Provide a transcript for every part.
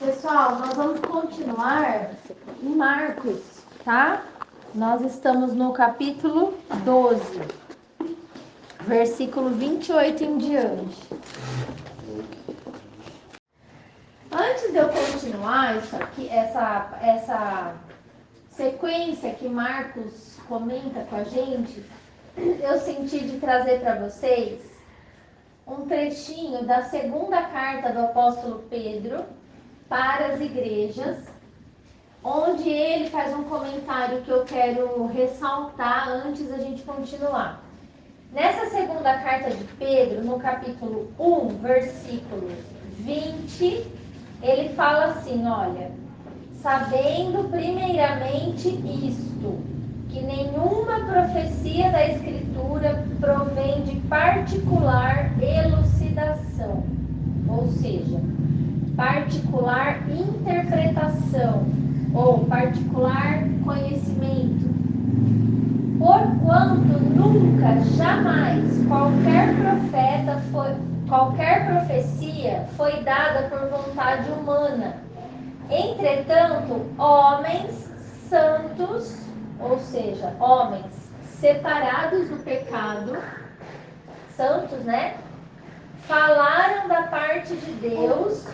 Pessoal, nós vamos continuar em Marcos, tá? Nós estamos no capítulo 12, versículo 28 em diante. Antes de eu continuar isso aqui, essa sequência que Marcos comenta com a gente, eu senti de trazer para vocês um trechinho da segunda carta do apóstolo Pedro para as igrejas, onde ele faz um comentário que eu quero ressaltar antes da gente continuar. Nessa segunda carta de Pedro, no capítulo 1, versículo 20, ele fala assim, olha, sabendo primeiramente isto, que nenhuma profecia da Escritura provém de particular elucidação, ou seja, particular interpretação ou particular conhecimento, porquanto nunca, jamais, qualquer profecia foi dada por vontade humana. Entretanto, homens santos, ou seja, homens separados do pecado, santos, né? Falaram da parte de Deus,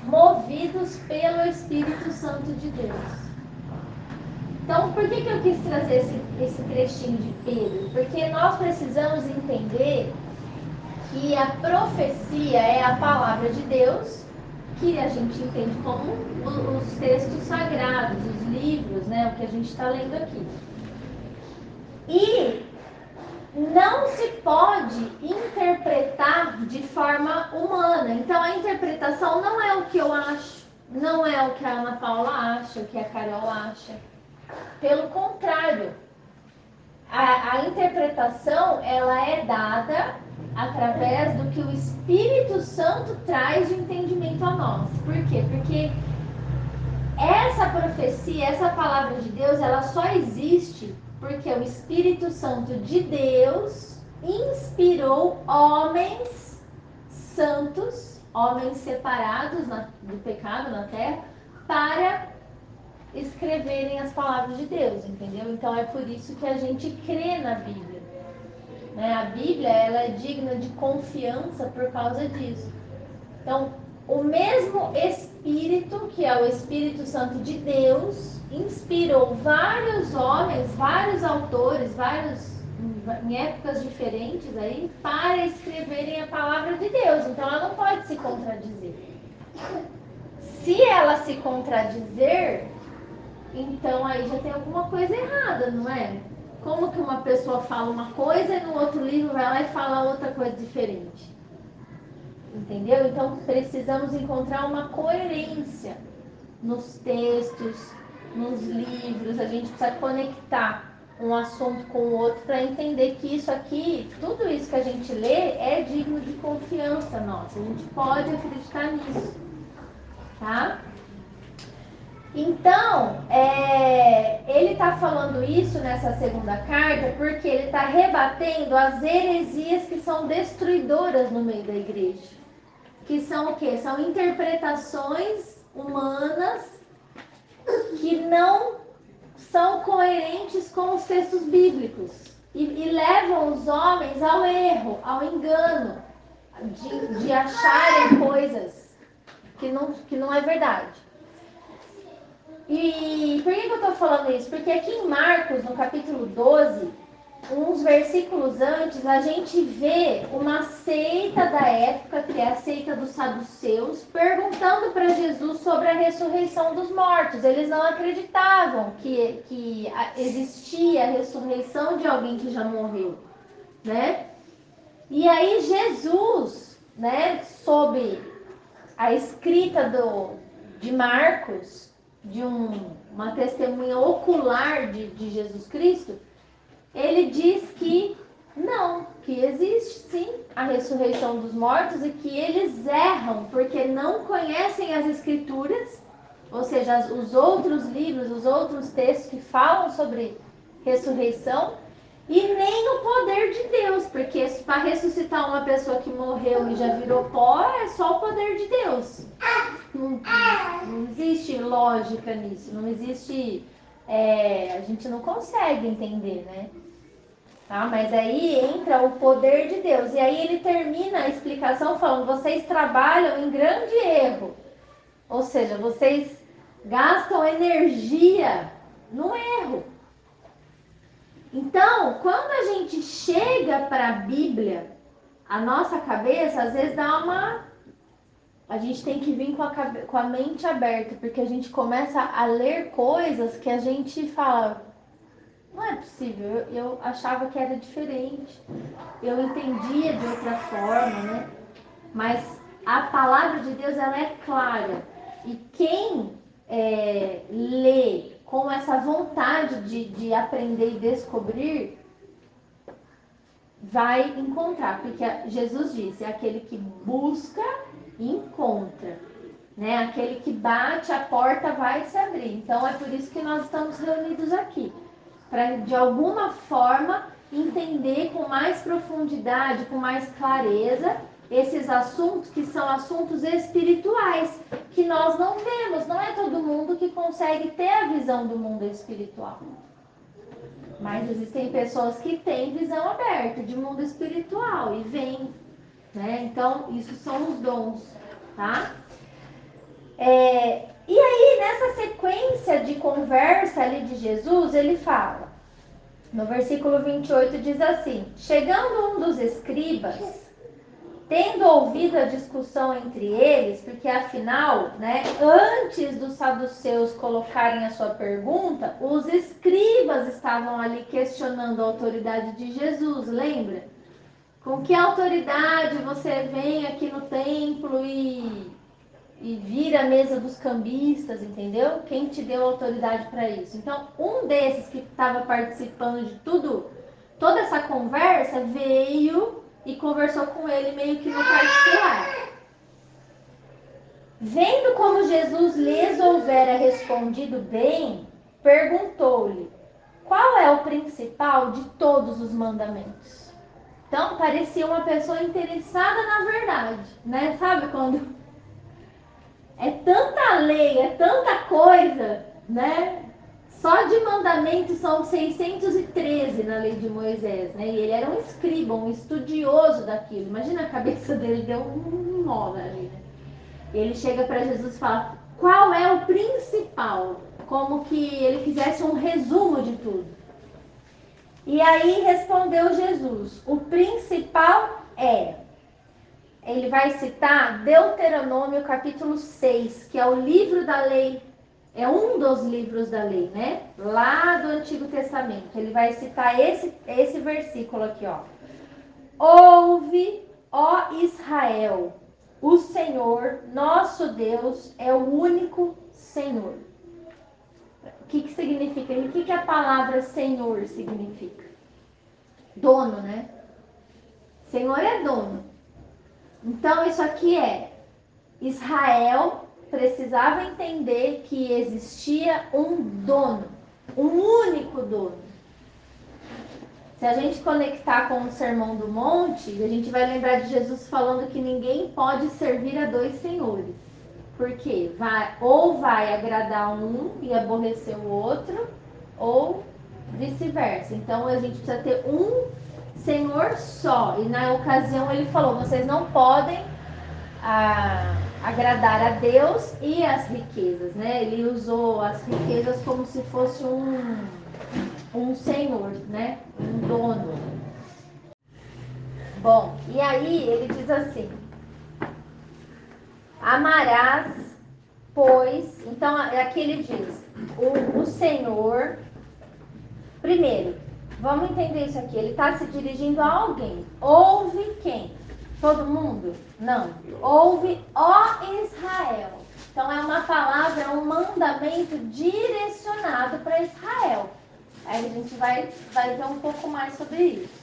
movidos pelo Espírito Santo de Deus. Então, por que eu quis trazer esse trechinho de Pedro? Porque nós precisamos entender que a profecia é a palavra de Deus, que a gente entende como os textos sagrados, os livros, né, o que a gente está lendo aqui. E não se pode interpretar de forma humana. Então, a interpretação não é o que eu acho, não é o que a Ana Paula acha, o que a Carol acha. Pelo contrário, a interpretação ela é dada através do que o Espírito Santo traz de entendimento a nós. Por quê? Porque essa profecia, essa palavra de Deus, ela só existe porque o Espírito Santo de Deus inspirou homens santos, homens separados do pecado na terra, para escreverem as palavras de Deus, entendeu? Então é por isso que a gente crê na Bíblia, né? A Bíblia ela é digna de confiança por causa disso. Então, o mesmo Espírito, que é o Espírito Santo de Deus, inspirou vários homens, vários autores, em épocas diferentes aí, para escreverem a palavra de Deus. Então, ela não pode se contradizer. Se ela se contradizer, então aí já tem alguma coisa errada, não é? Como que uma pessoa fala uma coisa e no outro livro vai lá e fala outra coisa diferente? Entendeu? Então precisamos encontrar uma coerência nos textos, nos livros. A gente precisa conectar um assunto com o outro para entender que isso aqui, tudo isso que a gente lê é digno de confiança nossa. A gente pode acreditar nisso, tá? Então, ele está falando isso nessa segunda carta porque ele está rebatendo as heresias que são destruidoras no meio da igreja. Que são o quê? São interpretações humanas que não são coerentes com os textos bíblicos e levam os homens ao erro, ao engano, de acharem coisas que não é verdade. E por que eu estou falando isso? Porque aqui em Marcos, no capítulo 12, uns versículos antes, a gente vê uma seita da época, que é a seita dos saduceus, perguntando para Jesus sobre a ressurreição dos mortos. Eles não acreditavam que existia a ressurreição de alguém que já morreu, né? E aí Jesus, né, sob a escrita de Marcos, de uma testemunha ocular de Jesus Cristo, ele diz que não, que existe sim a ressurreição dos mortos e que eles erram porque não conhecem as escrituras, ou seja, os outros livros, os outros textos que falam sobre ressurreição, e nem o poder de Deus, porque para ressuscitar uma pessoa que morreu e já virou pó é só o poder de Deus. Não, não existe lógica nisso, não existe. A gente não consegue entender, né? Tá? Mas aí entra o poder de Deus. E aí ele termina a explicação falando: vocês trabalham em grande erro. Ou seja, vocês gastam energia no erro. Então, quando a gente chega para a Bíblia, a nossa cabeça às vezes dá uma. A gente tem que vir com a mente aberta, porque a gente começa a ler coisas que a gente fala: não é possível, eu achava que era diferente, eu entendia de outra forma, né? Mas a palavra de Deus, ela é clara. E quem lê com essa vontade de aprender e descobrir, vai encontrar. Porque Jesus disse: aquele que busca, encontra. Né? Aquele que bate, a porta vai se abrir. Então é por isso que nós estamos reunidos aqui. Para, de alguma forma, entender com mais profundidade, com mais clareza, esses assuntos que são assuntos espirituais, que nós não vemos. Não é todo mundo que consegue ter a visão do mundo espiritual. Mas existem pessoas que têm visão aberta de mundo espiritual e vêm. Né? Então, isso são os dons. Tá? E aí, nessa sequência de conversa ali de Jesus, ele fala, no versículo 28 diz assim: chegando um dos escribas, tendo ouvido a discussão entre eles, porque afinal, né, antes dos saduceus colocarem a sua pergunta, os escribas estavam ali questionando a autoridade de Jesus, lembra? Com que autoridade você vem aqui no templo e vira a mesa dos cambistas, entendeu? Quem te deu autoridade para isso? Então, um desses que estava participando de toda essa conversa, veio e conversou com ele meio que no particular. Vendo como Jesus lhes houvera respondido bem, perguntou-lhe: qual é o principal de todos os mandamentos? Então, parecia uma pessoa interessada na verdade, né? Sabe quando é tanta lei, é tanta coisa, né? Só de mandamentos são 613 na lei de Moisés, né? E ele era um escriba, um estudioso daquilo. Imagina, a cabeça dele deu um nó ali, né? Ele chega para Jesus e fala: qual é o principal? Como que ele fizesse um resumo de tudo. E aí respondeu Jesus: o principal ele vai citar Deuteronômio capítulo 6, que é o livro da lei, é um dos livros da lei, né? Lá do Antigo Testamento. Ele vai citar esse versículo aqui, ó. Ouve, ó Israel, o Senhor, nosso Deus, é o único Senhor. O que significa? O que a palavra Senhor significa? Dono, né? Senhor é dono. Então, isso aqui Israel precisava entender que existia um dono, um único dono. Se a gente conectar com o Sermão do Monte, a gente vai lembrar de Jesus falando que ninguém pode servir a dois senhores. Por quê? Ou vai agradar um e aborrecer o outro, ou vice-versa. Então a gente precisa ter um Senhor só. E na ocasião ele falou: vocês não podem agradar a Deus e as riquezas, né? Ele usou as riquezas como se fosse um senhor, né? Um dono. Bom, e aí ele diz assim: amarás, pois... Então aqui ele diz, o Senhor... Primeiro, vamos entender isso aqui. Ele está se dirigindo a alguém. Ouve quem? Todo mundo? Não. Ouve, ó Israel. Então é uma palavra, é um mandamento direcionado para Israel. Aí a gente vai ver um pouco mais sobre isso.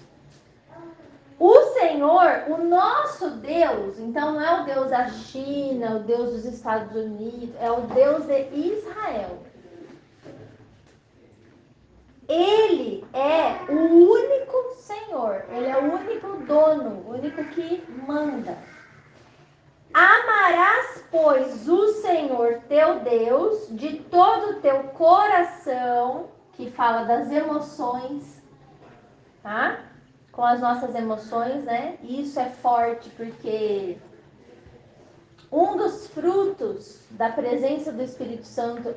O Senhor, o nosso Deus, então não é o Deus da China, o Deus dos Estados Unidos, é o Deus de Israel. Ele é o único Senhor, ele é o único dono, o único que manda. Amarás, pois, o Senhor teu Deus de todo o teu coração, que fala das emoções, tá? Com as nossas emoções, né? E isso é forte porque um dos frutos da presença do Espírito Santo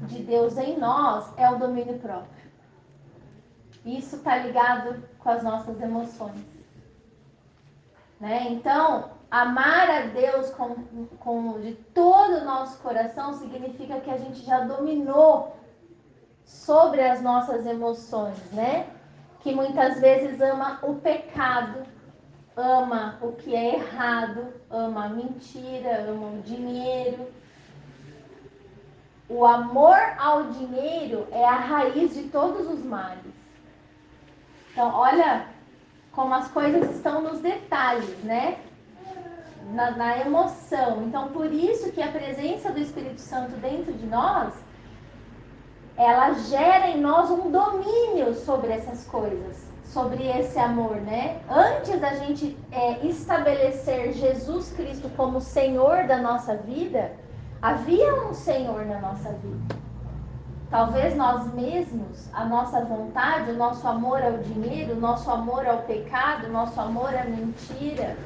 de Deus em nós é o domínio próprio. Isso está ligado com as nossas emoções, né? Então, amar a Deus de todo o nosso coração significa que a gente já dominou sobre as nossas emoções, né? Que muitas vezes ama o pecado, ama o que é errado, ama a mentira, ama o dinheiro. O amor ao dinheiro é a raiz de todos os males. Então, olha como as coisas estão nos detalhes, né? Na emoção. Então, por isso que a presença do Espírito Santo dentro de nós, ela gera em nós um domínio sobre essas coisas, sobre esse amor, né? Antes da gente estabelecer Jesus Cristo como Senhor da nossa vida, havia um Senhor na nossa vida. Talvez nós mesmos, a nossa vontade, o nosso amor ao dinheiro, o nosso amor ao pecado, o nosso amor à mentira,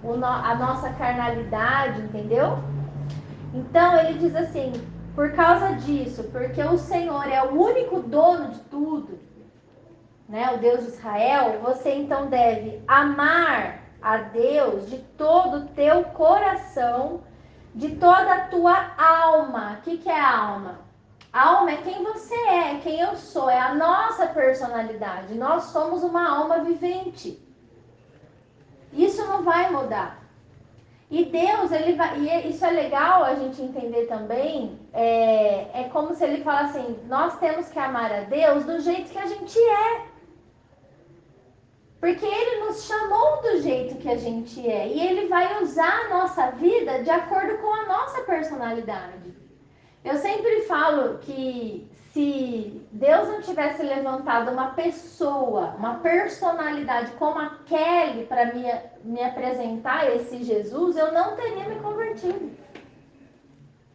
a nossa carnalidade, entendeu? Então ele diz assim, por causa disso, porque o Senhor é o único dono de tudo, né? O Deus de Israel, você então deve amar a Deus de todo o teu coração, de toda a tua alma. O que é alma? Alma é quem você é quem eu sou, é a nossa personalidade. Nós somos uma alma vivente. Isso não vai mudar. E Deus, ele vai, e isso é legal a gente entender também, é como se ele falasse assim, nós temos que amar a Deus do jeito que a gente é. Porque ele nos chamou do jeito que a gente é. E ele vai usar a nossa vida de acordo com a nossa personalidade. Eu sempre falo que se Deus não tivesse levantado uma pessoa, uma personalidade como a Kelly para me apresentar esse Jesus, eu não teria me convertido.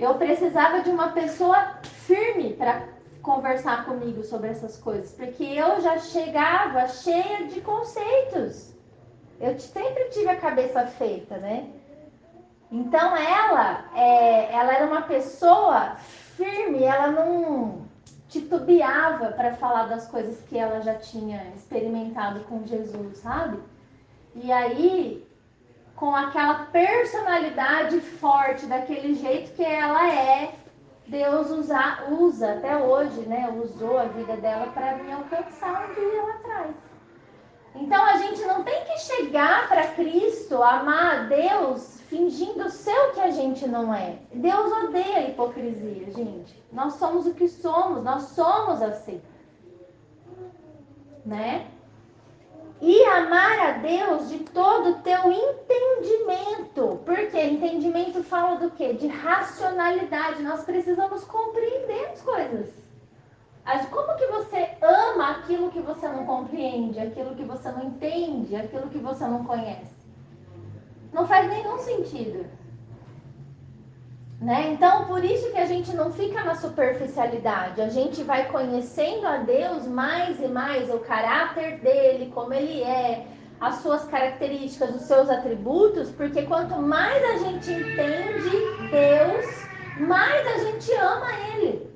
Eu precisava de uma pessoa firme para conversar comigo sobre essas coisas, porque eu já chegava cheia de conceitos. Eu sempre tive a cabeça feita, né? Então ela era uma pessoa firme, ela não titubeava para falar das coisas que ela já tinha experimentado com Jesus, sabe? E aí, com aquela personalidade forte, daquele jeito que ela é, Deus usa até hoje, né? Usou a vida dela para me alcançar onde eu ia lá atrás. Então a gente não tem que chegar para Cristo, amar a Deus, fingindo ser o que a gente não é. Deus odeia a hipocrisia, gente. Nós somos o que somos, nós somos assim, né? E amar a Deus de todo o teu entendimento. Porque entendimento fala do quê? De racionalidade. Nós precisamos compreender as coisas. Como que você ama aquilo que você não compreende, aquilo que você não entende, aquilo que você não conhece? Não faz nenhum sentido. Né? Então, por isso que a gente não fica na superficialidade. A gente vai conhecendo a Deus mais e mais, o caráter dele, como ele é, as suas características, os seus atributos, porque quanto mais a gente entende Deus, mais a gente ama ele.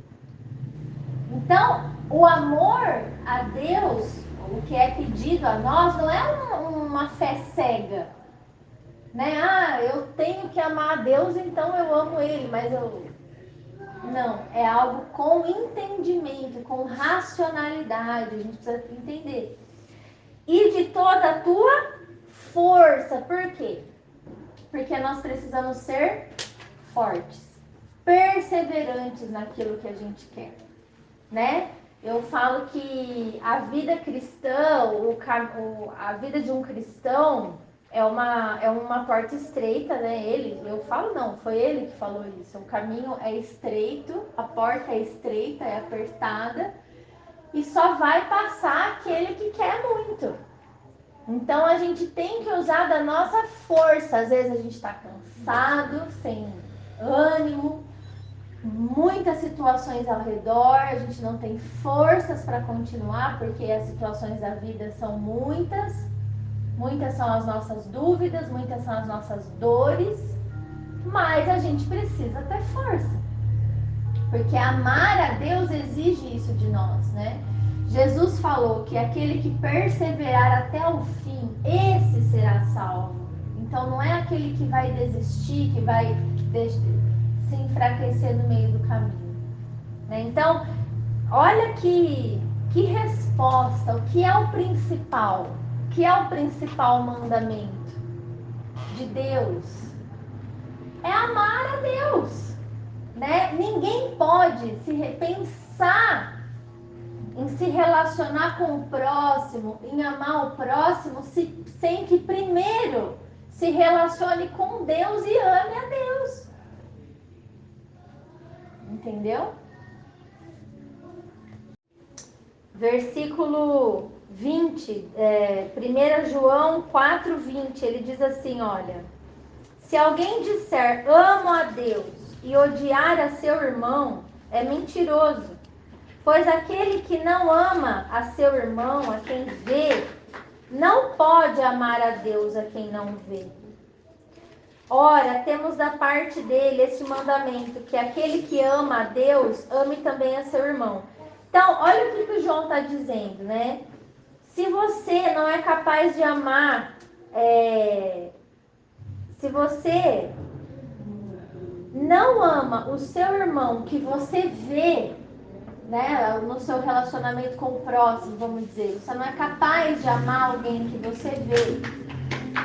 Então, o amor a Deus, o que é pedido a nós, não é uma fé cega. Né? Ah, eu tenho que amar a Deus, então eu amo ele, mas eu... Não, é algo com entendimento, com racionalidade, a gente precisa entender. E de toda a tua força, por quê? Porque nós precisamos ser fortes, perseverantes naquilo que a gente quer, né? Eu falo que a vida cristã, a vida de um cristão é uma porta estreita, né? Eu falo não, foi ele que falou isso. O caminho é estreito, a porta é estreita, é apertada e só vai passar aquele que quer muito. Então a gente tem que usar da nossa força. Às vezes a gente está cansado, sem ânimo, muitas situações ao redor, a gente não tem forças para continuar, porque as situações da vida são muitas. Muitas são as nossas dúvidas, muitas são as nossas dores, mas a gente precisa ter força. Porque amar a Deus exige isso de nós, né? Jesus falou que aquele que perseverar até o fim, esse será salvo. Então não é aquele que vai desistir, que vai se enfraquecer no meio do caminho, né? Então, olha que resposta, o que é o principal? O que é o principal mandamento de Deus? É amar a Deus, né? Ninguém pode se repensar em se relacionar com o próximo, em amar o próximo, sem que primeiro se relacione com Deus e ame a Deus. Entendeu? Versículo 20, 1 João 4:20, ele diz assim, olha: se alguém disser amo a Deus e odiar a seu irmão, é mentiroso. Pois aquele que não ama a seu irmão, a quem vê, não pode amar a Deus a quem não vê. Ora, temos da parte dele este mandamento, que aquele que ama a Deus, ame também a seu irmão. Então, olha o que o João está dizendo, né? Se você não é capaz de amar, se você não ama o seu irmão que você vê, né, no seu relacionamento com o próximo, vamos dizer, você não é capaz de amar alguém que você vê,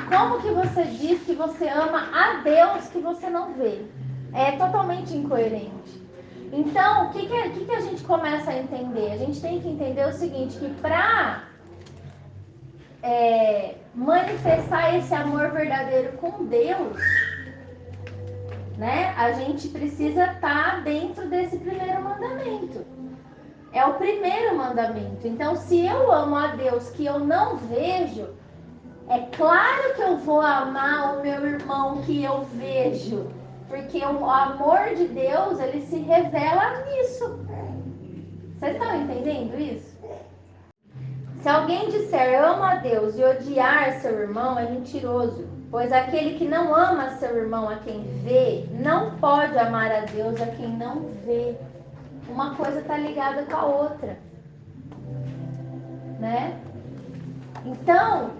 como que você diz que você ama a Deus que você não vê? É totalmente incoerente. Então, o que a gente começa a entender? A gente tem que entender o seguinte, que para manifestar esse amor verdadeiro com Deus, né, a gente precisa estar dentro desse primeiro mandamento. É o primeiro mandamento. Então, se eu amo a Deus que eu não vejo, é claro que eu vou amar o meu irmão que eu vejo. Porque o amor de Deus, ele se revela nisso. Vocês estão entendendo isso? Se alguém disser amo a Deus e odiar seu irmão, é mentiroso. Pois aquele que não ama seu irmão a quem vê, não pode amar a Deus a quem não vê. Uma coisa está ligada com a outra, né? Então,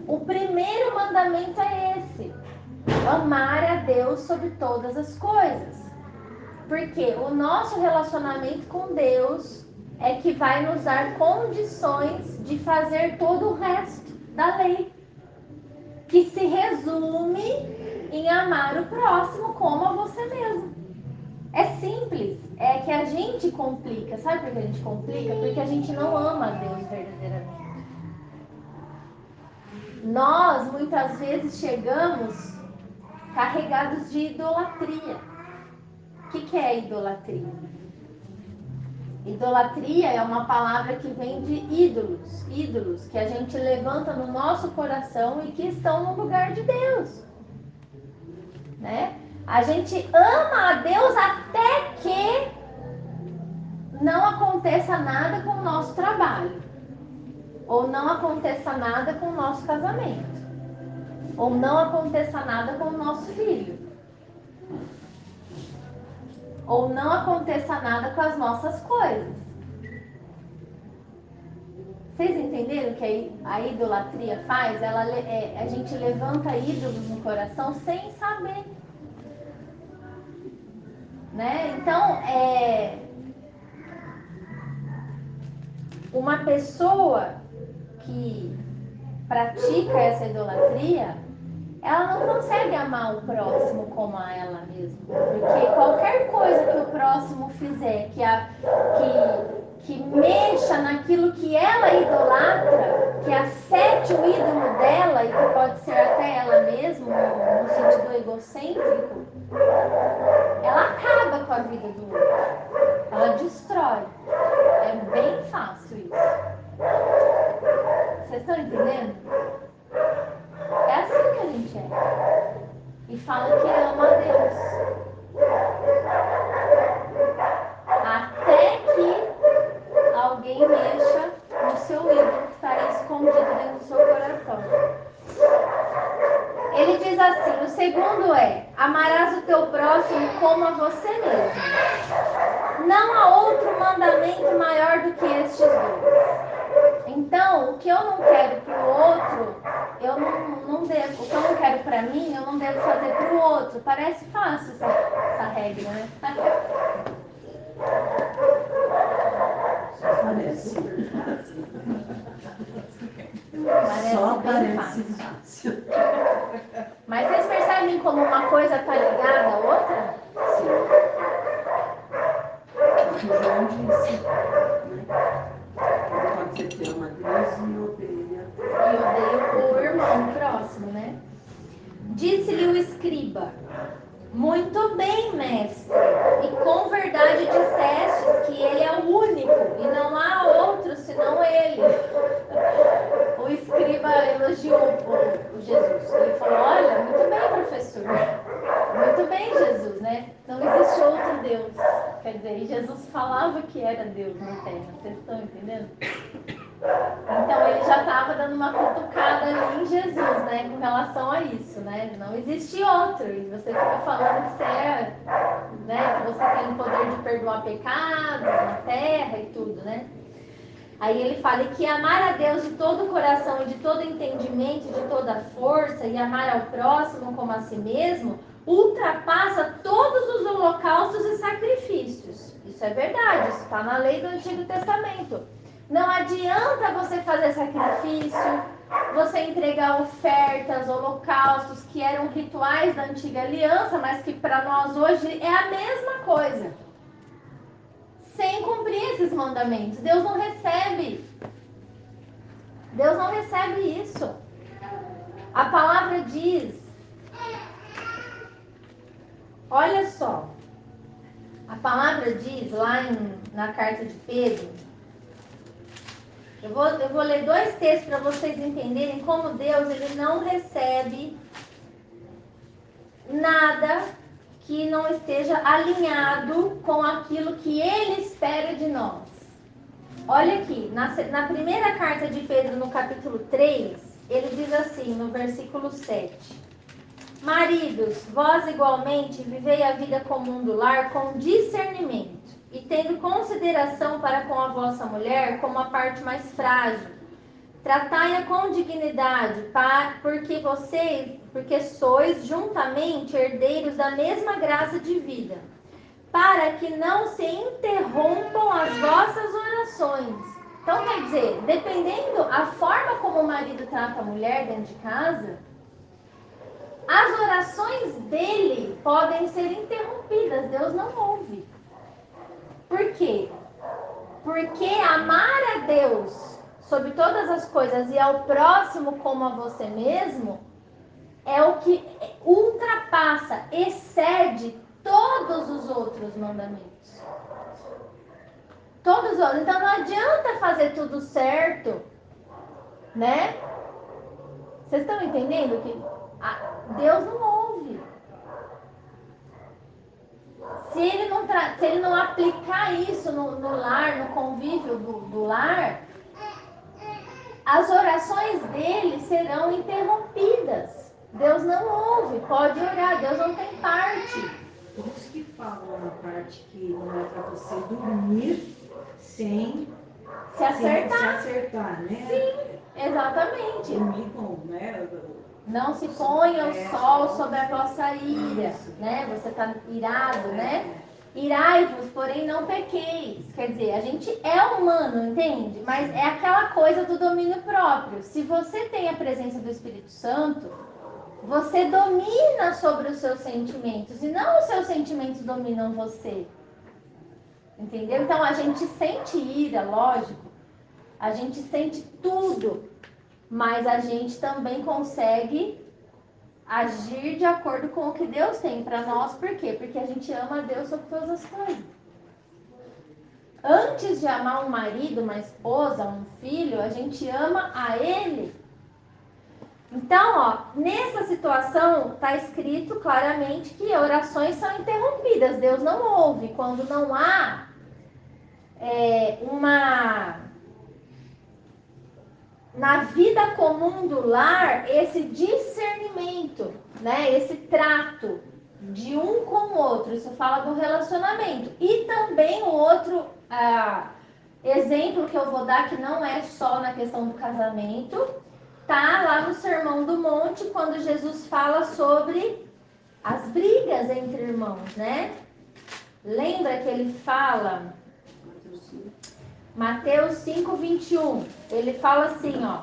o primeiro mandamento é esse: amar a Deus sobre todas as coisas. Porque o nosso relacionamento com Deus é que vai nos dar condições de fazer todo o resto da lei, que se resume em amar o próximo como a você mesmo. É simples, é que a gente complica. Sabe por que a gente complica? Porque a gente não ama a Deus verdadeiramente. Nós, muitas vezes, chegamos carregados de idolatria. O que é idolatria? Idolatria é uma palavra que vem de ídolos, ídolos que a gente levanta no nosso coração e que estão no lugar de Deus, né? A gente ama a Deus até que não aconteça nada com o nosso trabalho, ou não aconteça nada com o nosso casamento, ou não aconteça nada com o nosso filho, ou não aconteça nada com as nossas coisas. Vocês entenderam o que a idolatria faz? A gente levanta ídolos no coração sem saber, né? Então, uma pessoa que pratica essa idolatria, ela não consegue amar o próximo como a ela mesma. Porque qualquer coisa que o próximo fizer, que mexa naquilo que ela idolatra, que afete o ídolo dela, e que pode ser até ela mesma, no sentido egocêntrico, ela acaba com a vida do outro. Ela destrói. É bem fácil isso. Vocês estão entendendo? e fala que ama a Deus. Até que alguém mexa no seu ídolo que está aí escondido dentro do seu coração. Ele diz assim, o segundo é, amarás o teu próximo como a você mesmo. Não há outro mandamento maior do que estes dois. Então, o que eu não quero para o outro, eu não devo. O que eu não quero para mim, eu não devo fazer para o outro. Parece fácil essa regra, né? Parece. Só parece fácil. Mas vocês percebem como uma coisa está ligada à outra? Sim. O que o João disse, né? Pode ser que ama Deus e odeia. E odeia o irmão próximo, né? Disse-lhe o escriba, muito bem, mestre, e com verdade disseste que ele é o único, e não há outro senão ele. O escriba elogiou o Jesus. Ele falou, olha, muito bem, professor. Muito bem, Jesus, né? Não existe outro Deus. Quer dizer, Jesus falava que era Deus na terra. Vocês estão entendendo? Então ele já estava dando uma cutucada ali em Jesus, né? Com relação a isso, né? Não existe outro. E você fica falando que você é, né? Que você tem o poder de perdoar pecados na terra e tudo, né? Aí ele fala que amar a Deus de todo o coração e de todo entendimento, de toda força, e amar ao próximo como a si mesmo, ultrapassa todos os holocaustos e sacrifícios. Isso é verdade, isso está na lei do Antigo Testamento. Não adianta você fazer sacrifício, você entregar ofertas, holocaustos, que eram rituais da antiga aliança, mas que para nós hoje é a mesma coisa. Sem cumprir esses mandamentos. Deus não recebe. Deus não recebe isso. A palavra diz, olha só, a palavra diz lá na carta de Pedro, eu vou ler dois textos para vocês entenderem como Deus ele não recebe nada que não esteja alinhado com aquilo que Ele espera de nós. Olha aqui, na primeira carta de Pedro, no capítulo 3, ele diz assim, no versículo 7. Maridos, vós igualmente vivei a vida comum do lar com discernimento, e tendo consideração para com a vossa mulher como a parte mais frágil. Tratai-a com dignidade, porque sois juntamente herdeiros da mesma graça de vida, para que não se interrompam as vossas orações. Então, quer dizer, dependendo a forma como o marido trata a mulher dentro de casa, as orações dele podem ser interrompidas. Deus não ouve. Por quê? Porque amar a Deus sobre todas as coisas e ao próximo como a você mesmo é o que ultrapassa, excede todos os outros mandamentos. Todos os outros. Então não adianta fazer tudo certo, né? Vocês estão entendendo que Deus não ouve. Se ele não aplicar isso no lar, no convívio do lar, as orações dele serão interrompidas. Deus não ouve, pode orar, Deus não tem parte. Por isso que falam na parte que não é para você dormir sem se acertar, né? Sim, exatamente. Dormir com, né? Não se ponha o sol sobre a vossa ira, né? Você está irado, né? Irai-vos, porém não pequeis. Quer dizer, a gente é humano, entende? Mas é aquela coisa do domínio próprio. Se você tem a presença do Espírito Santo, você domina sobre os seus sentimentos e não os seus sentimentos dominam você. Entendeu? Então a gente sente ira, lógico. A gente sente tudo. Mas a gente também consegue agir de acordo com o que Deus tem para nós. Por quê? Porque a gente ama a Deus sobre todas as coisas. Antes de amar um marido, uma esposa, um filho, a gente ama a Ele. Então, ó, nessa situação está escrito claramente que orações são interrompidas. Deus não ouve quando não há na vida comum do lar esse discernimento, né? Esse trato de um com o outro. Isso fala do relacionamento. E também o outro exemplo que eu vou dar, que não é só na questão do casamento, tá lá no Sermão do Monte, quando Jesus fala sobre as brigas entre irmãos, né? Lembra que ele fala, Mateus 5, 21, ele fala assim, ó: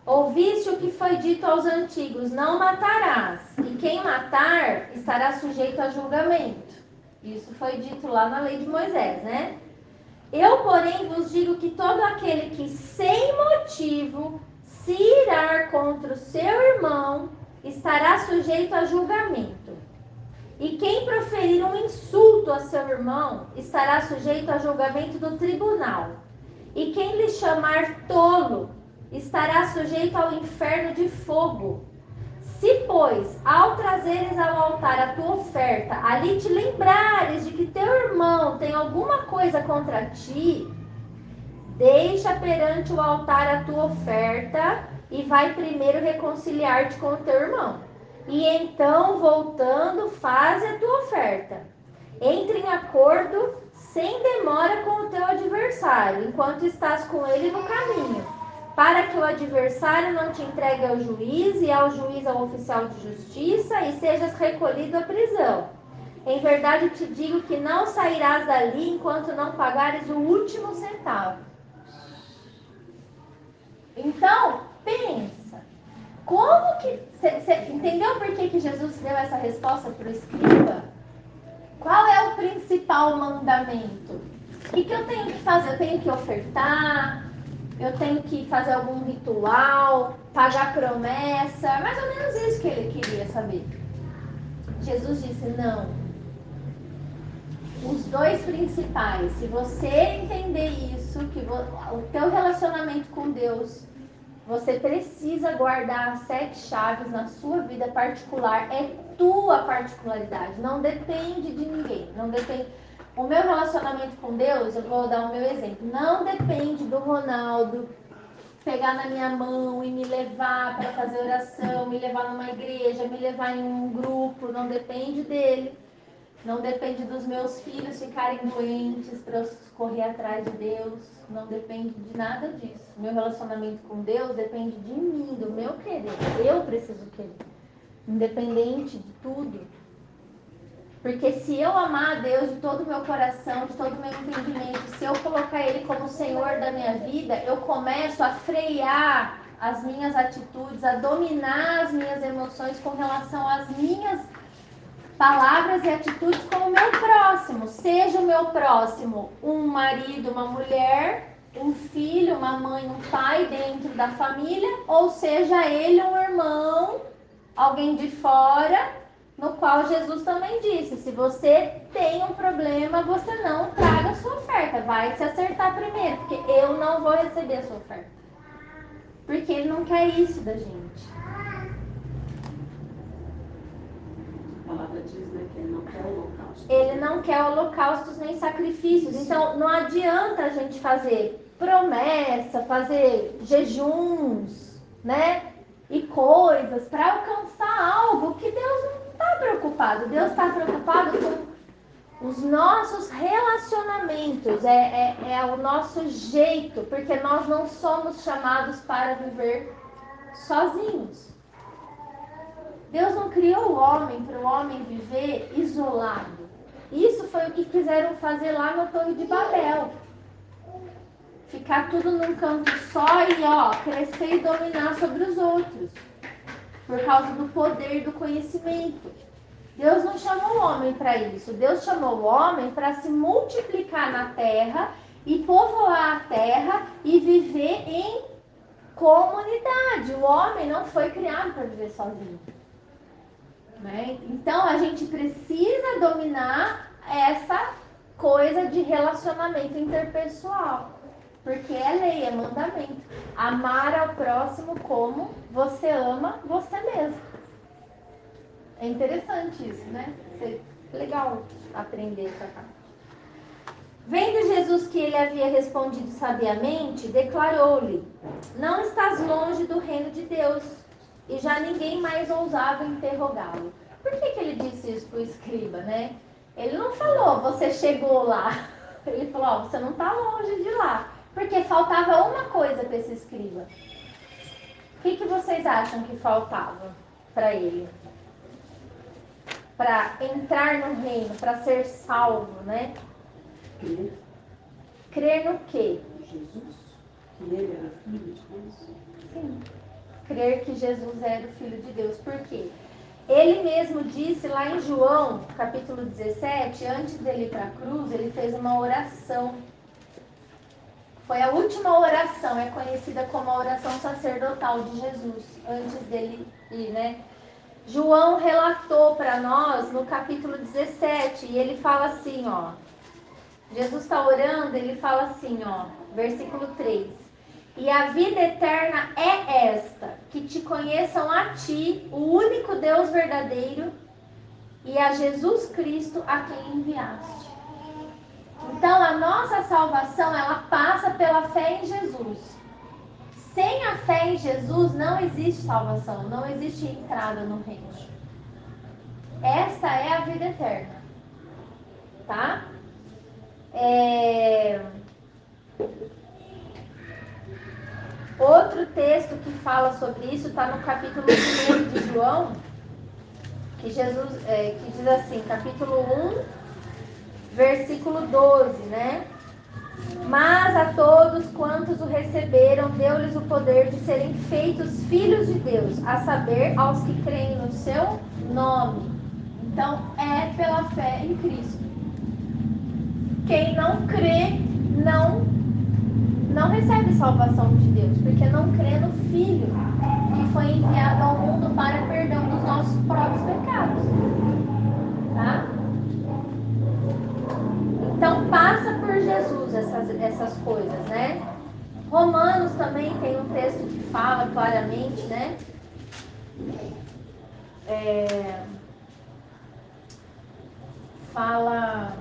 ouviste o que foi dito aos antigos, não matarás, e quem matar estará sujeito a julgamento. Isso foi dito lá na lei de Moisés, né? Eu, porém, vos digo que todo aquele que sem motivo se irar contra o seu irmão estará sujeito a julgamento. E quem proferir um insulto a seu irmão estará sujeito a julgamento do tribunal. E quem lhe chamar tolo estará sujeito ao inferno de fogo. Se, pois, ao trazeres ao altar a tua oferta, ali te lembrares de que teu irmão tem alguma coisa contra ti, deixa perante o altar a tua oferta e vai primeiro reconciliar-te com o teu irmão. E então, voltando, faze a tua oferta. Entre em acordo sem demora com o teu adversário, enquanto estás com ele no caminho, para que o adversário não te entregue ao juiz e ao juiz ao oficial de justiça e sejas recolhido à prisão. Em verdade te digo que não sairás dali enquanto não pagares o último centavo. Então, pensa, como que... Você entendeu por que Jesus deu essa resposta para o escriba? Qual é o principal mandamento? O que eu tenho que fazer? Eu tenho que ofertar? Eu tenho que fazer algum ritual? Pagar promessa? Mais ou menos isso que ele queria saber. Jesus disse, não. Os dois principais, se você entender isso, que o teu relacionamento com Deus, você precisa guardar as 7 chaves na sua vida particular, é tua particularidade, não depende de ninguém, não depende. O meu relacionamento com Deus, eu vou dar o meu exemplo, não depende do Ronaldo pegar na minha mão e me levar para fazer oração, me levar numa igreja, me levar em um grupo, não depende dele. Não depende dos meus filhos ficarem doentes para eu correr atrás de Deus. Não depende de nada disso. Meu relacionamento com Deus depende de mim, do meu querer. Eu preciso querer. Independente de tudo. Porque se eu amar a Deus de todo o meu coração, de todo o meu entendimento, se eu colocar Ele como Senhor da minha vida, eu começo a frear as minhas atitudes, a dominar as minhas emoções com relação às minhas palavras e atitudes com o meu próximo. Seja o meu próximo um marido, uma mulher, um filho, uma mãe, um pai dentro da família, ou seja ele um irmão, alguém de fora, no qual Jesus também disse, se você tem um problema, você não traga a sua oferta, vai se acertar primeiro, porque eu não vou receber a sua oferta. Porque ele não quer isso da gente. A palavra diz, né, que ele não quer holocausto. Ele não quer holocaustos nem sacrifícios. Então, não adianta a gente fazer promessa, fazer jejuns, né? E coisas para alcançar algo que Deus não está preocupado. Deus está preocupado com os nossos relacionamentos. É o nosso jeito, porque nós não somos chamados para viver sozinhos. Deus não criou o homem para o homem viver isolado. Isso foi o que quiseram fazer lá na Torre de Babel. Ficar tudo num canto só e crescer e dominar sobre os outros. Por causa do poder do conhecimento. Deus não chamou o homem para isso. Deus chamou o homem para se multiplicar na terra e povoar a terra e viver em comunidade. O homem não foi criado para viver sozinho. Né? Então a gente precisa dominar essa coisa de relacionamento interpessoal. Porque é lei, é mandamento. Amar ao próximo como você ama você mesmo. É interessante isso, né? Legal aprender essa parte. Vendo Jesus que ele havia respondido sabiamente, declarou-lhe: não estás longe do reino de Deus. E já ninguém mais ousava interrogá-lo. Por que ele disse isso para o escriba, né? Ele não falou, você chegou lá. Ele falou, ó, você não está longe de lá. Porque faltava uma coisa para esse escriba. O que vocês acham que faltava para ele? Para entrar no reino, para ser salvo, né? Crer. Crer no quê? Jesus, que ele era filho de Deus. Sim. Crer que Jesus era o Filho de Deus. Por quê? Ele mesmo disse lá em João, capítulo 17, antes dele ir para a cruz, ele fez uma oração. Foi a última oração, é conhecida como a oração sacerdotal de Jesus, antes dele ir, né? João relatou para nós no capítulo 17, e ele fala assim, ó. Jesus está orando, ele fala assim, ó, versículo 3. E a vida eterna é esta, que te conheçam a ti, o único Deus verdadeiro, e a Jesus Cristo a quem enviaste. Então a nossa salvação, ela passa pela fé em Jesus. Sem a fé em Jesus não existe salvação, não existe entrada no reino. Esta é a vida eterna. Tá? Outro texto que fala sobre isso está no capítulo 1 de João, que Jesus, que diz assim, capítulo 1, versículo 12, né? Mas a todos quantos o receberam, deu-lhes o poder de serem feitos filhos de Deus, a saber, aos que creem no seu nome. Então, é pela fé em Cristo. Quem não crê, não recebe salvação de Deus, porque não crê no Filho, que foi enviado ao mundo para perdão dos nossos próprios pecados. Tá? Então passa por Jesus essas coisas, né? Romanos também tem um texto que fala claramente, né? Fala,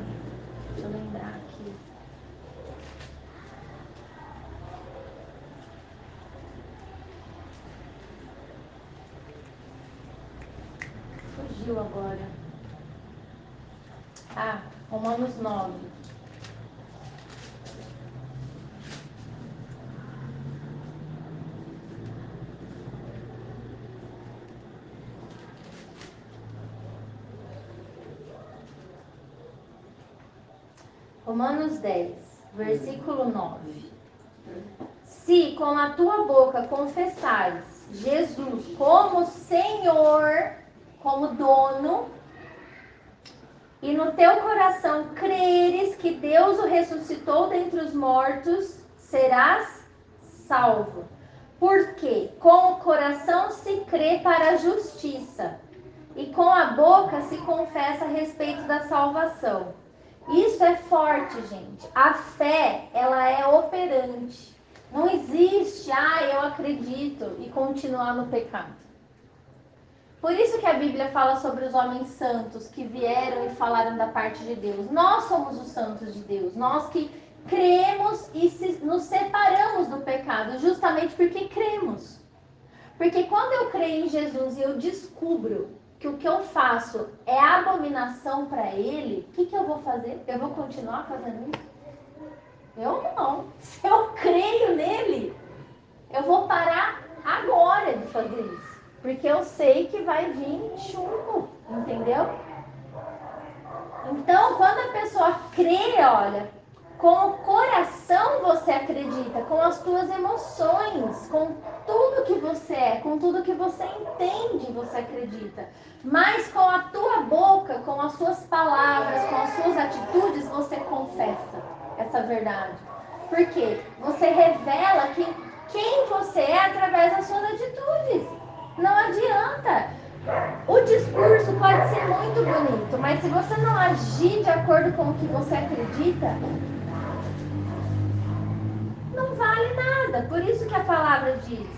deixa eu lembrar aqui. Fugiu agora. Romanos 9. Romanos 10, versículo 9. Se com a tua boca confessares Jesus como Senhor, como dono, e no teu coração creres que Deus o ressuscitou dentre os mortos, serás salvo. Porque com o coração se crê para a justiça, e com a boca se confessa a respeito da salvação. Isso é forte, gente. A fé, ela é operante. Não existe, eu acredito, e continuar no pecado. Por isso que a Bíblia fala sobre os homens santos que vieram e falaram da parte de Deus. Nós somos os santos de Deus. Nós que cremos e nos separamos do pecado, justamente porque cremos. Porque quando eu creio em Jesus e eu descubro que o que eu faço é abominação para Ele, o que eu vou fazer? Eu vou continuar fazendo isso? Eu não. Se eu creio nele, eu vou parar agora de fazer isso. Porque eu sei que vai vir chumbo, entendeu? Então, quando a pessoa crê, olha, com o coração você acredita, com as tuas emoções, com tudo que você é, com tudo que você entende, você acredita. Mas com a tua boca, com as suas palavras, com as suas atitudes, você confessa essa verdade. Por quê? Você revela quem você é através das suas atitudes. Não adianta. O discurso pode ser muito bonito, mas se você não agir de acordo com o que você acredita, não vale nada. Por isso que a palavra diz: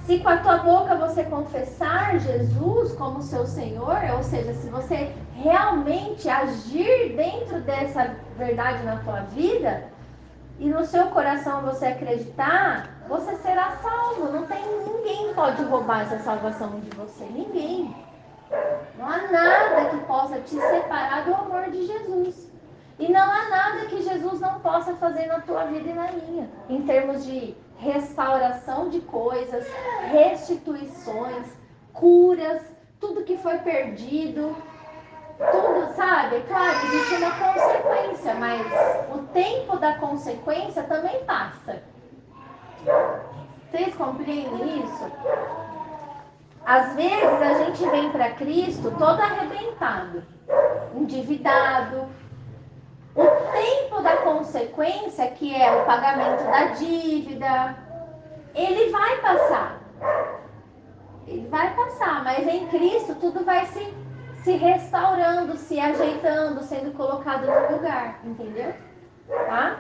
se com a tua boca você confessar Jesus como seu Senhor, ou seja, se você realmente agir dentro dessa verdade na tua vida, e no seu coração você acreditar, você será salvo. Não tem ninguém pode roubar essa salvação de você. Ninguém. Não há nada que possa te separar do amor de Jesus. E não há nada que Jesus não possa fazer na tua vida e na minha. Em termos de restauração de coisas, restituições, curas, tudo que foi perdido. Tudo, sabe? Claro, existe uma consequência, mas o tempo da consequência também passa. Vocês compreendem isso? Às vezes a gente vem para Cristo todo arrebentado, endividado. O tempo da consequência, que é o pagamento da dívida, ele vai passar. Ele vai passar, mas em Cristo tudo vai se restaurando, se ajeitando, sendo colocado no lugar, entendeu? Tá?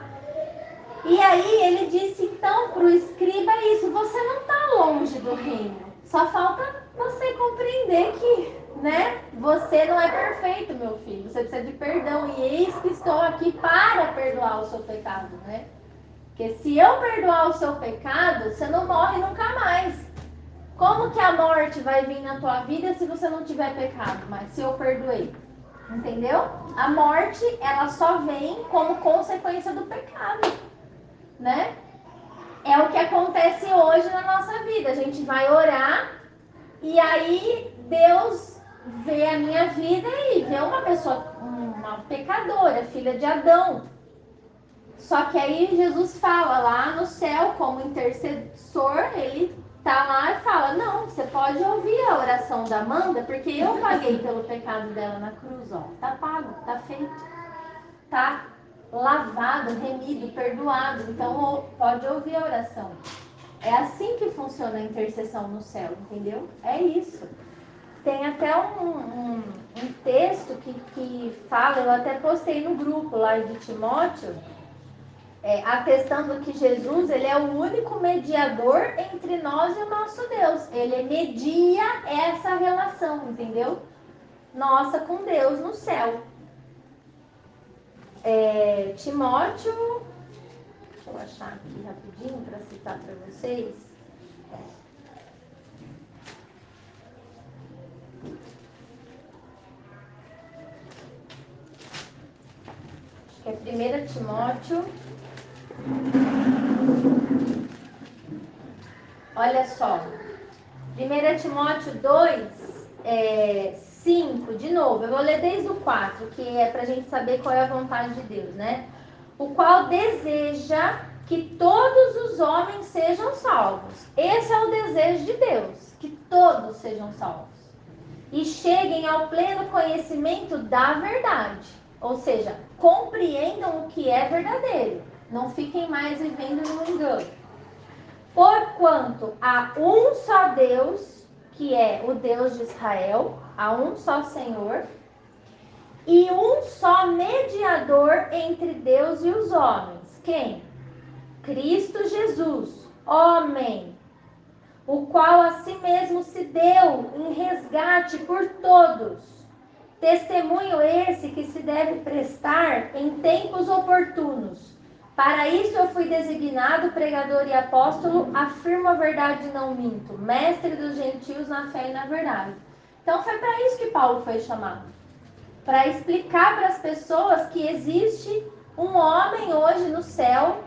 E aí ele disse então para o escriba isso: você não está longe do reino, só falta você compreender que, né, você não é perfeito, meu filho, você precisa de perdão, e eis que estou aqui para perdoar o seu pecado, né? Porque se eu perdoar o seu pecado, você não morre nunca mais. Como que a morte vai vir na tua vida se você não tiver pecado? Mas se eu perdoei, entendeu? A morte, ela só vem como consequência do pecado, né? É o que acontece hoje na nossa vida. A gente vai orar e aí Deus vê a minha vida e vê uma pessoa, uma pecadora, filha de Adão. Só que aí Jesus fala lá no céu, como intercessor, ele tá lá e fala: não, você pode ouvir a oração da Amanda, porque eu paguei pelo pecado dela na cruz, ó. Tá pago, tá feito, tá lavado, remido, perdoado. Então pode ouvir a oração. É assim que funciona a intercessão no céu, entendeu? É isso. Tem até um texto que fala, eu até postei no grupo lá de Timóteo, atestando que Jesus, ele é o único mediador entre nós e o nosso Deus. Ele media essa relação, entendeu? Nossa com Deus no céu. Timóteo, deixa eu achar aqui rapidinho para citar para vocês. Acho que é 1 Timóteo. Olha só, 1 Timóteo 2, 5, de novo, eu vou ler desde o 4, que é para a gente saber qual é a vontade de Deus, né? O qual deseja que todos os homens sejam salvos. Esse é o desejo de Deus, que todos sejam salvos. E cheguem ao pleno conhecimento da verdade. Ou seja, compreendam o que é verdadeiro. Não fiquem mais vivendo no engano. Porquanto há um só Deus, que é o Deus de Israel, há um só Senhor, e um só mediador entre Deus e os homens. Quem? Cristo Jesus, homem, o qual a si mesmo se deu em resgate por todos. Testemunho esse que se deve prestar em tempos oportunos. Para isso eu fui designado pregador e apóstolo, afirmo a verdade e não minto, mestre dos gentios na fé e na verdade. Então foi para isso que Paulo foi chamado. Para explicar para as pessoas que existe um homem hoje no céu,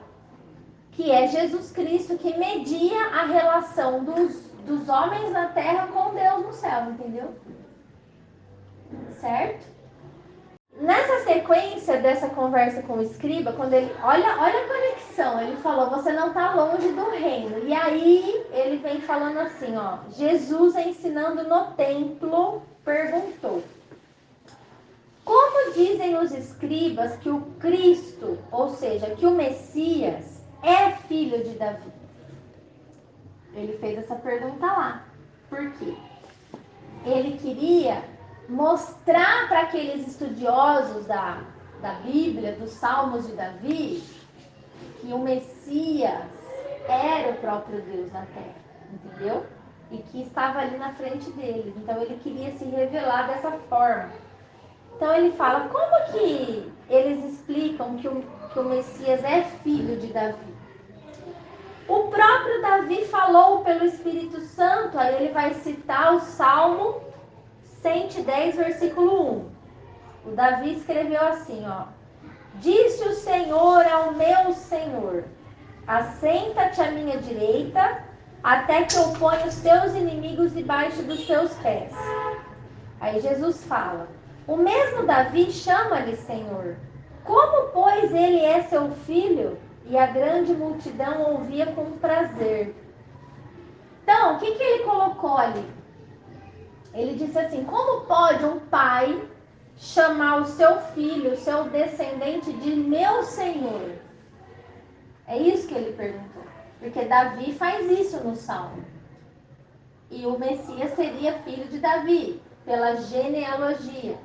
que é Jesus Cristo, que media a relação dos homens na terra com Deus no céu, entendeu? Certo? Nessa sequência dessa conversa com o escriba, quando ele, olha a conexão, ele falou: você não está longe do reino. E aí ele vem falando assim, ó, Jesus ensinando no templo perguntou: como dizem os escribas que o Cristo, ou seja, que o Messias é filho de Davi? Ele fez essa pergunta lá. Por quê? Ele queria mostrar para aqueles estudiosos da Bíblia, dos Salmos de Davi, que o Messias era o próprio Deus na terra, entendeu? E que estava ali na frente dele. Então ele queria se revelar dessa forma. Então ele fala, como que eles explicam que o Messias é filho de Davi? O próprio Davi falou pelo Espírito Santo, aí ele vai citar o Salmo 110, versículo 1. O Davi escreveu assim, ó. Disse o Senhor ao meu Senhor, assenta-te à minha direita, até que eu ponha os teus inimigos debaixo dos teus pés. Aí Jesus fala, o mesmo Davi chama-lhe Senhor. Como, pois, ele é seu filho? E a grande multidão ouvia com prazer. Então, o que ele colocou ali? Ele disse assim, como pode um pai chamar o seu filho, o seu descendente de meu Senhor? É isso que ele perguntou. Porque Davi faz isso no Salmo. E o Messias seria filho de Davi, pela genealogia.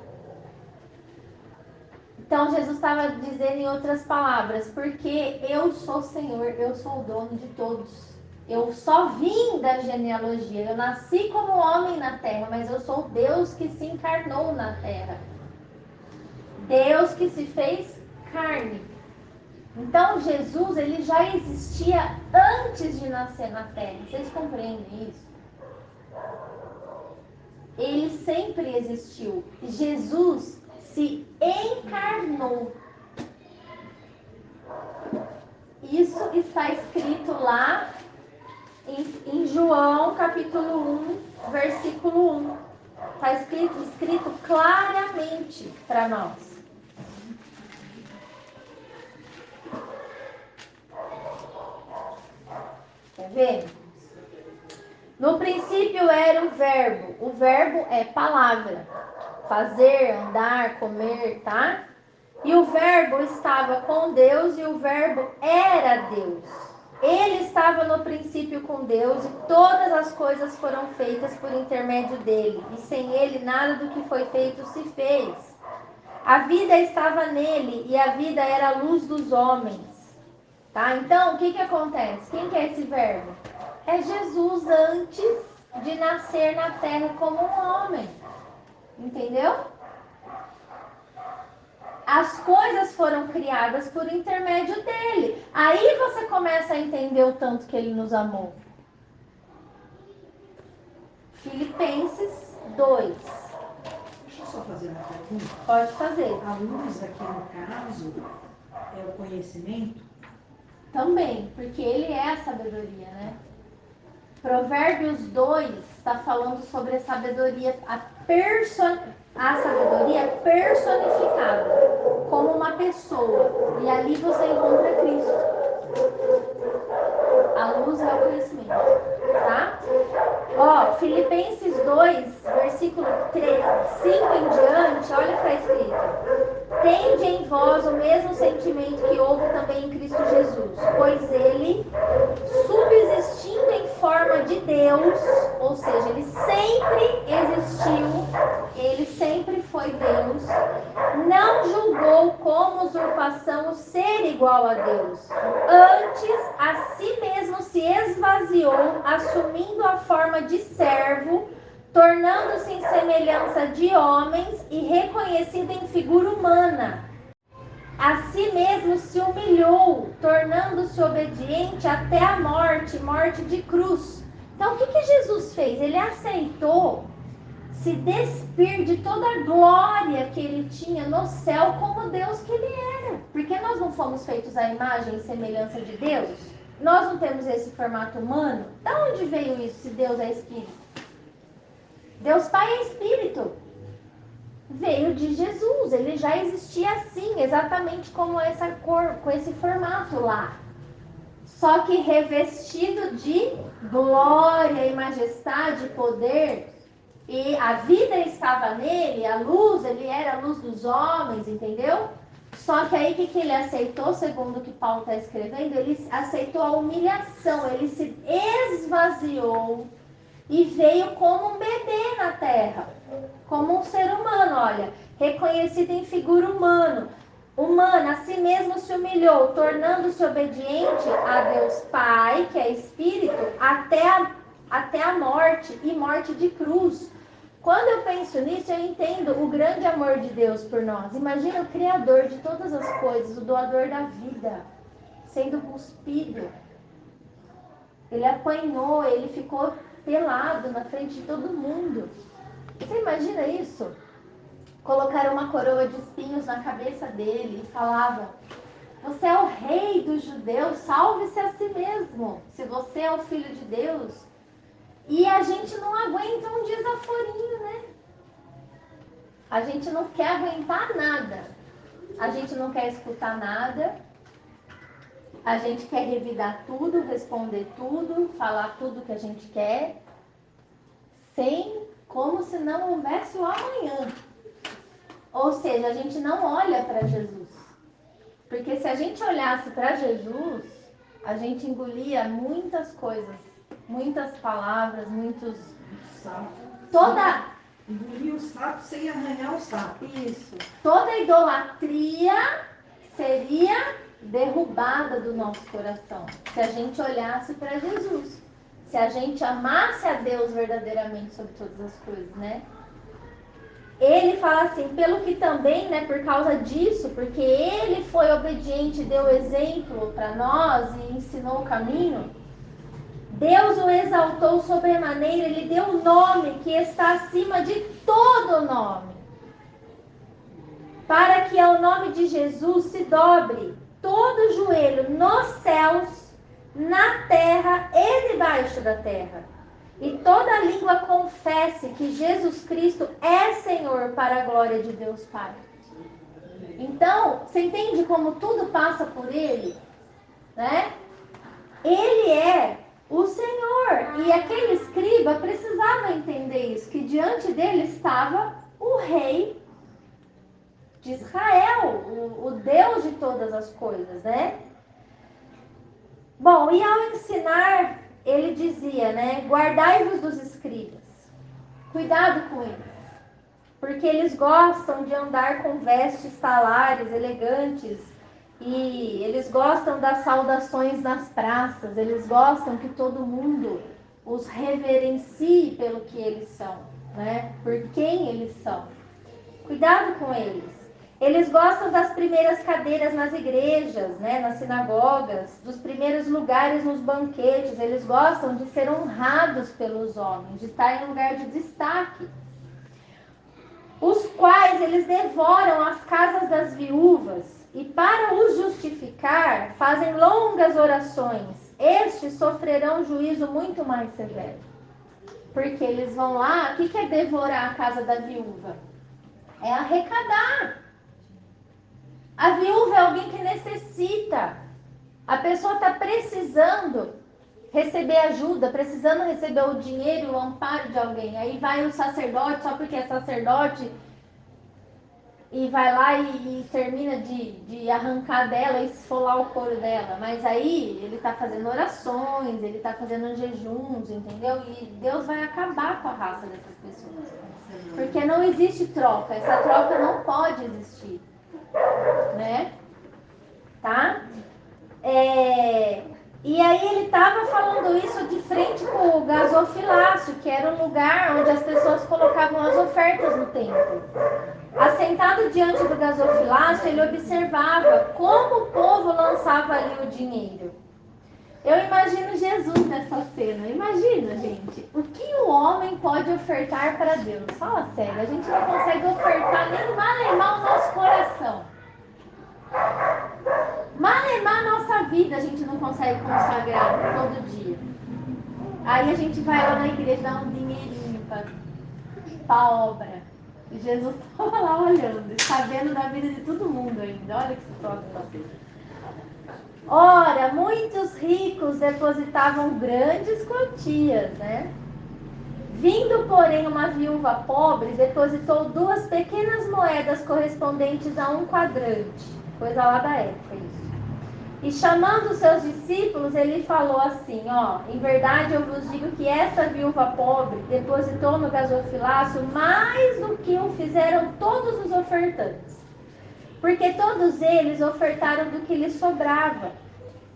Então Jesus estava dizendo em outras palavras, porque eu sou Senhor, eu sou o dono de todos. Eu só vim da genealogia, eu nasci como homem na terra, mas eu sou Deus que se encarnou na terra. Deus que se fez carne. Então Jesus, ele já existia antes de nascer na terra. Vocês compreendem isso? Ele sempre existiu. Jesus se encarnou. Isso está escrito lá em João capítulo 1, versículo 1. Está escrito claramente para nós. Quer ver? No princípio era o verbo é palavra, fazer, andar, comer, tá? E o verbo estava com Deus e o verbo era Deus. Ele estava no princípio com Deus e todas as coisas foram feitas por intermédio dele. E sem ele nada do que foi feito se fez. A vida estava nele e a vida era a luz dos homens. Tá? Então, o que acontece? Quem que é esse verbo? É Jesus antes de nascer na terra como um homem. Entendeu? As coisas foram criadas por intermédio dele. Aí você começa a entender o tanto que ele nos amou. Filipenses 2. Deixa eu só fazer uma pergunta. Pode fazer. A luz aqui no caso é o conhecimento? Também, porque ele é a sabedoria, né? Provérbios 2 está falando sobre a sabedoria, a sabedoria personificada como uma pessoa. E ali você encontra Cristo. A luz é o conhecimento, tá? Ó, Filipenses 2, versículo 3, 5 em diante, olha o que está escrito. Tende em vós o mesmo sentimento que houve também em Cristo Jesus, pois ele, subsistindo em forma de Deus, ou seja, ele sempre existiu, ele sempre foi Deus, não julgou como usurpação o ser igual a Deus. Antes, a si mesmo se esvaziou, assumindo a forma de servo, tornando-se em semelhança de homens e reconhecido em figura humana. A si mesmo se humilhou, tornando-se obediente até a morte, morte de cruz. Então, o que Jesus fez? Ele aceitou se despir de toda a glória que ele tinha no céu como Deus que ele era. Porque nós não fomos feitos à imagem e semelhança de Deus? Nós não temos esse formato humano? De onde veio isso, se Deus é Espírito? Deus Pai é Espírito. Veio de Jesus, ele já existia assim, exatamente como essa cor, com esse formato lá. Só que revestido de glória e majestade e poder. E a vida estava nele, a luz, ele era a luz dos homens, entendeu? Só que aí o que ele aceitou, segundo o que Paulo está escrevendo, ele aceitou a humilhação, ele se esvaziou e veio como um bebê na terra, como um ser humano, olha, reconhecido em figura humana. humana, a si mesmo se humilhou, tornando-se obediente a Deus Pai, que é Espírito, até a morte e morte de cruz. Quando eu penso nisso, eu entendo o grande amor de Deus por nós. Imagina o Criador de todas as coisas, o doador da vida, sendo cuspido. Ele apanhou, ele ficou pelado na frente de todo mundo. Você imagina isso? Colocaram uma coroa de espinhos na cabeça dele e falavam: você é o rei dos judeus, salve-se a si mesmo, se você é o filho de Deus. E a gente não aguenta um desaforinho, né? A gente não quer aguentar nada. A gente não quer escutar nada. A gente quer revidar tudo, responder tudo, falar tudo que a gente quer, como se não houvesse o amanhã. Ou seja, a gente não olha para Jesus. Porque se a gente olhasse para Jesus, a gente engolia muitas coisas, muitas palavras, muitos... Engolir o sapo sem arranhar o sapo. Isso. Toda idolatria seria derrubada do nosso coração se a gente olhasse para Jesus. Se a gente amasse a Deus verdadeiramente sobre todas as coisas, né? Ele fala assim, pelo que também, né, por causa disso, porque ele foi obediente, deu exemplo para nós e ensinou o caminho, Deus o exaltou sobremaneira, ele deu um nome que está acima de todo nome, para que ao nome de Jesus se dobre todo joelho nos céus, na terra e debaixo da terra, e toda língua confesse que Jesus Cristo é Senhor, para a glória de Deus Pai. Então, você entende como tudo passa por Ele? Né? Ele é o Senhor. E aquele escriba precisava entender isso, que diante dele estava o rei de Israel, o Deus de todas as coisas, né? Bom, e ao ensinar, ele dizia, né? Guardai-vos dos escribas. Cuidado com eles. Porque eles gostam de andar com vestes talares, elegantes. E eles gostam das saudações nas praças. Eles gostam que todo mundo os reverencie pelo que eles são, né? Por quem eles são. Cuidado com eles. Eles gostam das primeiras cadeiras nas igrejas, né, nas sinagogas, dos primeiros lugares nos banquetes. Eles gostam de ser honrados pelos homens, de estar em lugar de destaque. Os quais eles devoram as casas das viúvas e, para os justificar, fazem longas orações. Estes sofrerão juízo muito mais severo. Porque eles vão lá, o que é devorar a casa da viúva? É arrecadar. A viúva é alguém que necessita. A pessoa está precisando receber ajuda, precisando receber o dinheiro, o amparo de alguém. Aí vai o sacerdote, só porque é sacerdote, e vai lá e termina de arrancar dela e esfolar o couro dela. Mas aí ele está fazendo orações, ele está fazendo jejuns, entendeu? E Deus vai acabar com a raça dessas pessoas. Porque não existe troca, essa troca não pode existir. Né? Tá? E aí ele estava falando isso de frente com o gasofilácio, que era um lugar onde as pessoas colocavam as ofertas no templo. Assentado diante do gasofilácio, ele observava como o povo lançava ali o dinheiro. Eu imagino Jesus nessa cena. Imagina, gente, o que o homem pode ofertar para Deus? Fala sério, a gente não consegue ofertar nem malemar o nosso coração. Malemar a nossa vida a gente não consegue consagrar todo dia. Aí a gente vai lá na igreja dar um dinheirinho para obra. E Jesus estava lá olhando, sabendo da vida de todo mundo ainda. Olha que situação. Ora, muitos ricos depositavam grandes quantias, né? Vindo, porém, uma viúva pobre, depositou 2 pequenas moedas correspondentes a 1 quadrante. Coisa lá da época, isso. E chamando os seus discípulos, ele falou assim, ó, em verdade eu vos digo que essa viúva pobre depositou no gasofilácio mais do que o fizeram todos os ofertantes. porque todos eles ofertaram do que lhes sobrava.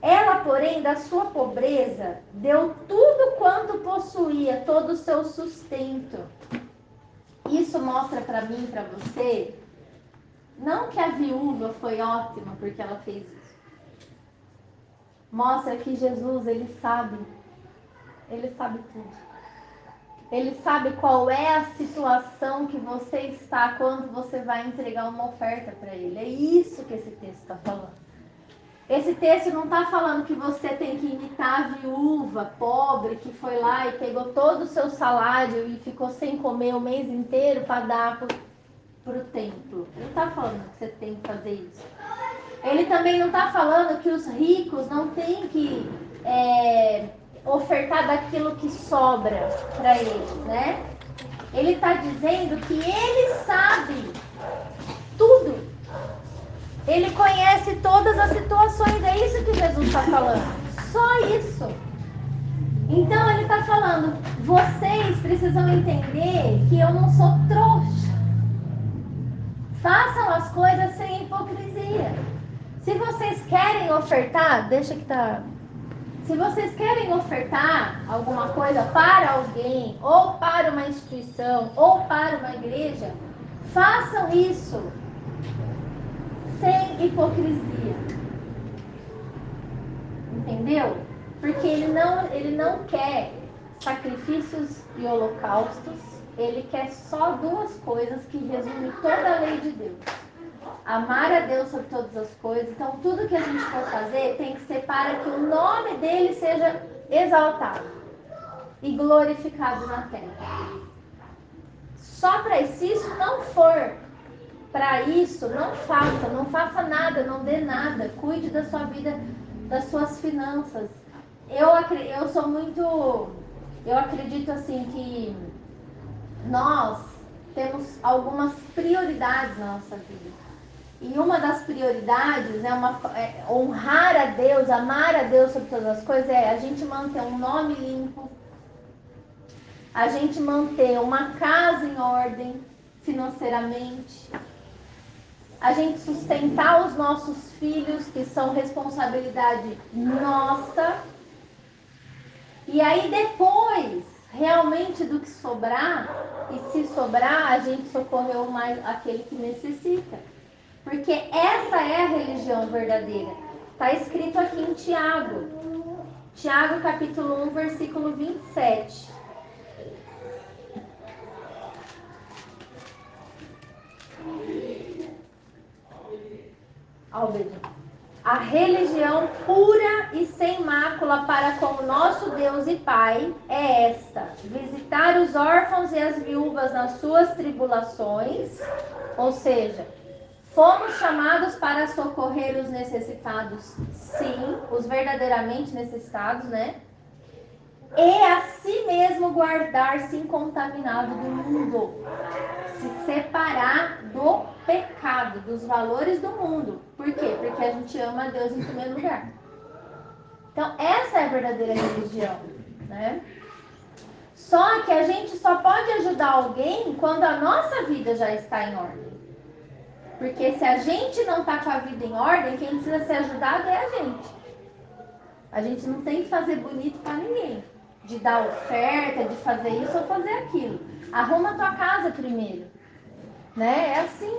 Ela, porém, da sua pobreza, deu tudo quanto possuía, todo o seu sustento. Isso mostra para mim e para você, não que a viúva foi ótima porque ela fez isso. Mostra que Jesus, ele sabe tudo. Ele sabe qual é a situação que você está quando você vai entregar uma oferta para ele. É isso que esse texto está falando. Esse texto não está falando que você tem que imitar a viúva pobre que foi lá e pegou todo o seu salário e ficou sem comer o mês inteiro para dar para o templo. Ele não está falando que você tem que fazer isso. Ele também não está falando que os ricos não têm que ofertar daquilo que sobra para eles, né? Ele está dizendo que ele sabe tudo. Ele conhece todas as situações, é isso que Jesus está falando. Só isso. Então ele está falando, vocês precisam entender que eu não sou trouxa. Façam as coisas sem hipocrisia. Se vocês querem ofertar, se vocês querem ofertar alguma coisa para alguém, ou para uma instituição, ou para uma igreja, façam isso sem hipocrisia. Entendeu? Porque ele não quer sacrifícios e holocaustos, ele quer só duas coisas que resumem toda a lei de Deus. Amar a Deus sobre todas as coisas. Então tudo que a gente for fazer tem que ser para que o nome dele seja exaltado e glorificado na terra. Só para isso, se isso não for para isso, não faça nada, não dê nada. Cuide da sua vida, das suas finanças. Eu acredito assim que nós temos algumas prioridades na nossa vida. E uma das prioridades é honrar a Deus, amar a Deus sobre todas as coisas, é a gente manter um nome limpo, a gente manter uma casa em ordem financeiramente, a gente sustentar os nossos filhos, que são responsabilidade nossa. E aí depois, realmente do que sobrar, e se sobrar, a gente socorreu mais aquele que necessita. Porque essa é a religião verdadeira. Está escrito aqui em Tiago. Tiago capítulo 1, versículo 27. A religião pura e sem mácula para com o nosso Deus e Pai é esta: visitar os órfãos e as viúvas nas suas tribulações, ou seja, fomos chamados para socorrer os necessitados, sim, os verdadeiramente necessitados, né? E a si mesmo guardar-se incontaminado do mundo, se separar do pecado, dos valores do mundo. Por quê? Porque a gente ama a Deus em primeiro lugar. Então, essa é a verdadeira religião, né? Só que a gente só pode ajudar alguém quando a nossa vida já está em ordem. Porque se a gente não está com a vida em ordem, quem precisa ser ajudado é a gente. A gente não tem que fazer bonito para ninguém. De dar oferta, de fazer isso ou fazer aquilo. Arruma a tua casa primeiro. Né? É assim,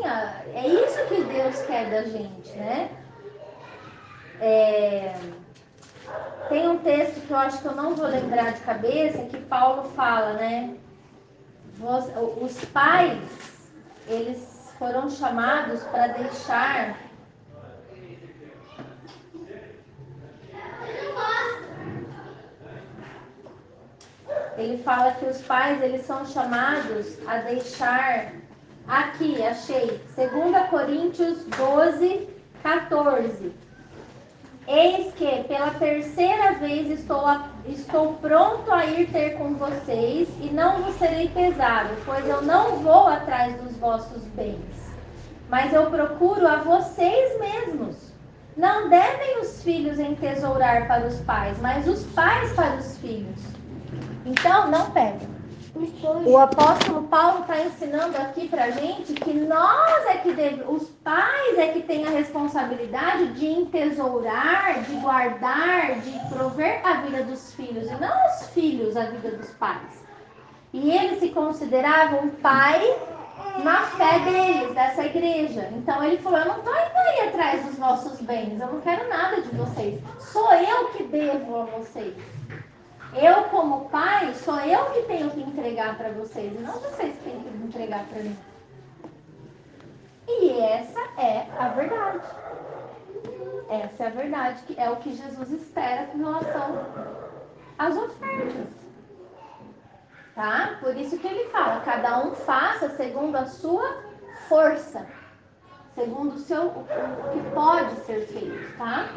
é isso que Deus quer da gente, né? Tem um texto que eu acho que eu não vou lembrar de cabeça, que Paulo fala, né? Os pais, eles foram chamados para deixar... Ele fala que os pais, eles são chamados a deixar... Aqui, achei. 2 Coríntios 12, 14. Eis que, pela terceira vez, estou pronto a ir ter com vocês e não vos serei pesado, pois eu não vou atrás dos vossos bens, mas eu procuro a vocês mesmos. Não devem os filhos entesourar para os pais, mas os pais para os filhos. Então, não pega. O apóstolo Paulo está ensinando aqui pra gente que nós é que os pais é que têm a responsabilidade de entesourar, de guardar, de prover a vida dos filhos, e não os filhos a vida dos pais. E ele se considerava um pai na fé deles, dessa igreja. Então ele falou, eu não estou indo aí atrás dos vossos bens, eu não quero nada de vocês. Sou eu que devo a vocês. Eu, como pai, sou eu que tenho que entregar para vocês, e não vocês que têm que entregar para mim. E essa é a verdade. Essa é a verdade, que é o que Jesus espera com relação às ofertas. Tá? Por isso que ele fala, cada um faça segundo a sua força, segundo o que pode ser feito, tá?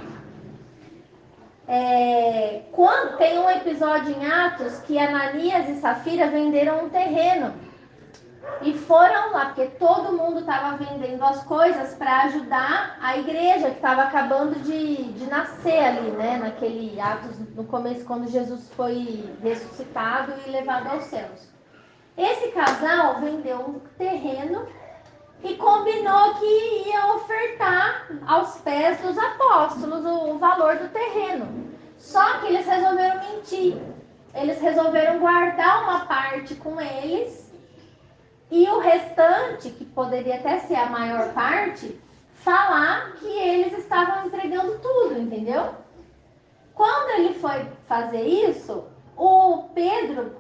Quando tem um episódio em Atos que Ananias e Safira venderam um terreno e foram lá, porque todo mundo estava vendendo as coisas para ajudar a igreja que estava acabando de nascer ali, né? Naquele Atos, no começo, quando Jesus foi ressuscitado e levado aos céus. Esse casal vendeu um terreno e combinou que ia ofertar aos pés dos apóstolos o valor do terreno. Só que eles resolveram mentir. Eles resolveram guardar uma parte com eles e o restante, que poderia até ser a maior parte, falar que eles estavam entregando tudo, entendeu? Quando ele foi fazer isso, o Pedro,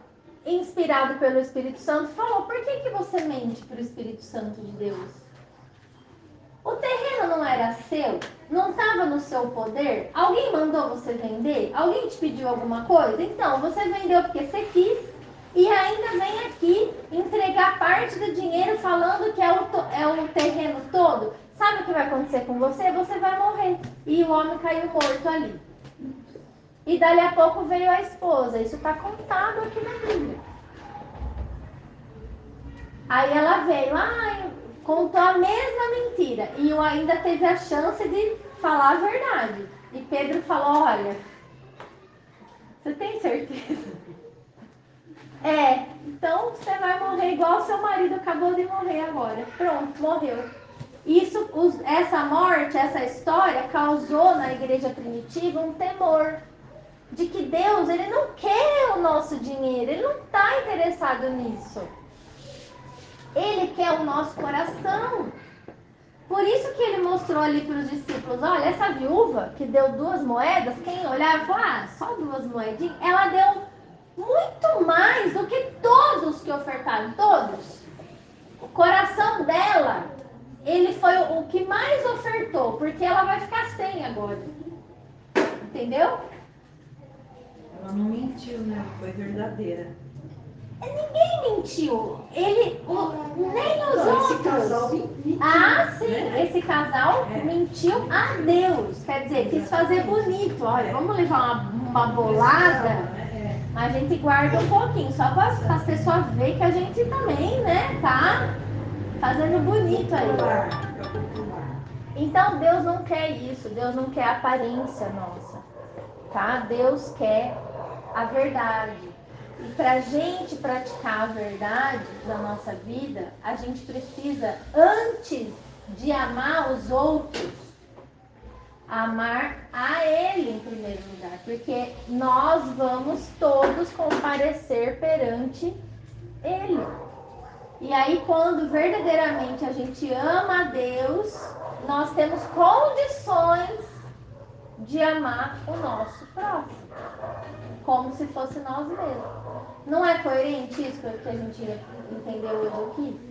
inspirado pelo Espírito Santo, falou, por que você mente para o Espírito Santo de Deus? O terreno não era seu? Não estava no seu poder? Alguém mandou você vender? Alguém te pediu alguma coisa? Então, você vendeu porque você quis e ainda vem aqui entregar parte do dinheiro falando que é o terreno todo. Sabe o que vai acontecer com você? Você vai morrer. E o homem caiu morto ali. E dali a pouco veio a esposa. Isso está contado aqui na Bíblia. Aí ela veio, contou a mesma mentira. E ainda teve a chance de falar a verdade. E Pedro falou, olha, você tem certeza? Então você vai morrer igual seu marido acabou de morrer agora. Pronto, morreu. Essa morte, essa história causou na igreja primitiva um temor de que Deus, ele não quer o nosso dinheiro, ele não está interessado nisso. Ele quer o nosso coração. Por isso que ele mostrou ali para os discípulos, olha, essa viúva que deu 2 moedas, quem olhar e falar, só 2 moedinhas, ela deu muito mais do que todos que ofertaram, todos. O coração dela, ele foi o que mais ofertou, porque ela vai ficar sem agora. Entendeu? Ela não mentiu, né? Foi verdadeira. Ninguém mentiu. Nem os Não, outros. esse casal mentiu. Sim, né? Esse casal mentiu a Deus. Quer dizer, quis fazer bonito. Olha, vamos levar uma bolada. A gente guarda um pouquinho, só para as pessoas verem que a gente também, né, tá fazendo bonito aí. Então Deus não quer isso, Deus não quer a aparência nossa, tá? Deus quer a verdade. E para a gente praticar a verdade na nossa vida, a gente precisa, antes de amar os outros, amar a Ele em primeiro lugar, porque nós vamos todos comparecer perante Ele. E aí, quando verdadeiramente a gente ama a Deus, nós temos condições de amar o nosso próximo, como se fosse nós mesmos. Não é coerente isso que a gente entendeu hoje aqui?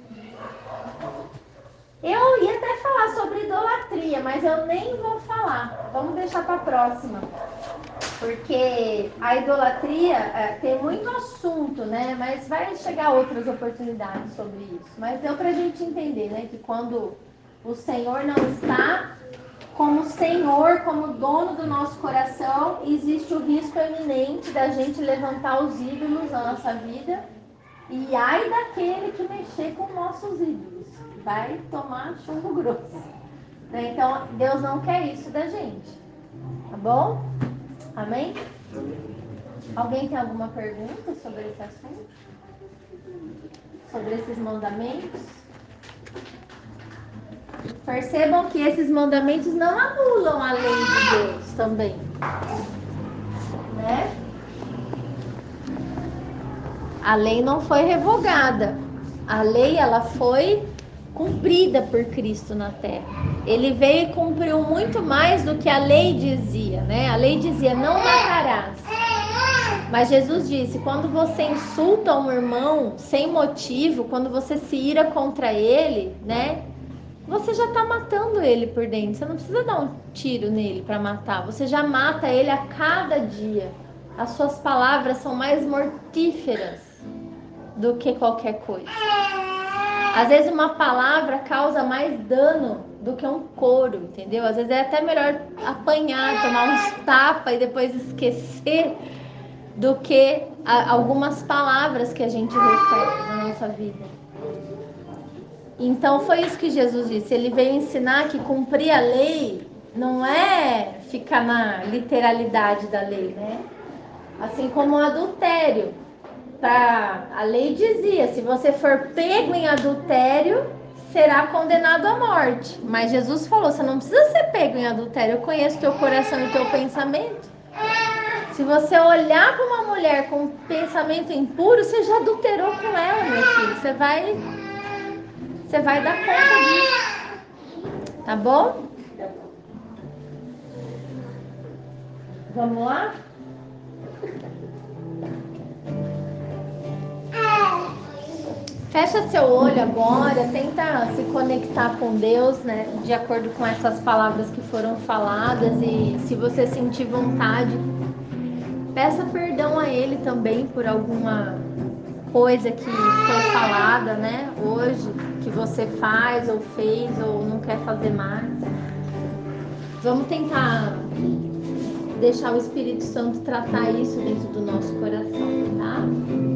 Eu ia até falar sobre idolatria, mas eu nem vou falar. Vamos deixar para a próxima. Porque a idolatria tem muito assunto, né? Mas vai chegar outras oportunidades sobre isso. Mas deu para a gente entender, né? Que quando o Senhor não está como Senhor, como dono do nosso coração, existe o risco eminente da gente levantar os ídolos na nossa vida. E ai daquele que mexer com nossos ídolos. Vai tomar chumbo grosso. Né? Então, Deus não quer isso da gente. Tá bom? Amém? Alguém tem alguma pergunta sobre esse assunto? sobre esses mandamentos. Percebam que esses mandamentos não anulam a lei de Deus também, né? A lei não foi revogada. A lei, ela foi cumprida por Cristo na terra. Ele veio e cumpriu muito mais do que a lei dizia, né? A lei dizia, não matarás. Mas Jesus disse, quando você insulta um irmão sem motivo, quando você se ira contra ele, né? Você já está matando ele por dentro. Você não precisa dar um tiro nele para matar. Você já mata ele a cada dia. As suas palavras são mais mortíferas do que qualquer coisa. Às vezes uma palavra causa mais dano do que um couro, entendeu? Às vezes é até melhor apanhar, tomar uns tapas e depois esquecer do que algumas palavras que a gente recebe na nossa vida. Então foi isso que Jesus disse. Ele veio ensinar que cumprir a lei não é ficar na literalidade da lei, né? Assim como o adultério. A lei dizia, se você for pego em adultério, será condenado à morte. Mas Jesus falou, você não precisa ser pego em adultério. Eu conheço teu coração e teu pensamento. Se você olhar para uma mulher com pensamento impuro, você já adulterou com ela, meu filho. Você vai dar conta disso. Tá bom? Vamos lá? Fecha seu olho agora, tenta se conectar com Deus, né? De acordo com essas palavras que foram faladas. E se você sentir vontade, peça perdão a Ele também por alguma coisa que foi falada, né? Hoje, que você faz ou fez ou não quer fazer mais. Vamos tentar deixar o Espírito Santo tratar isso dentro do nosso coração, tá?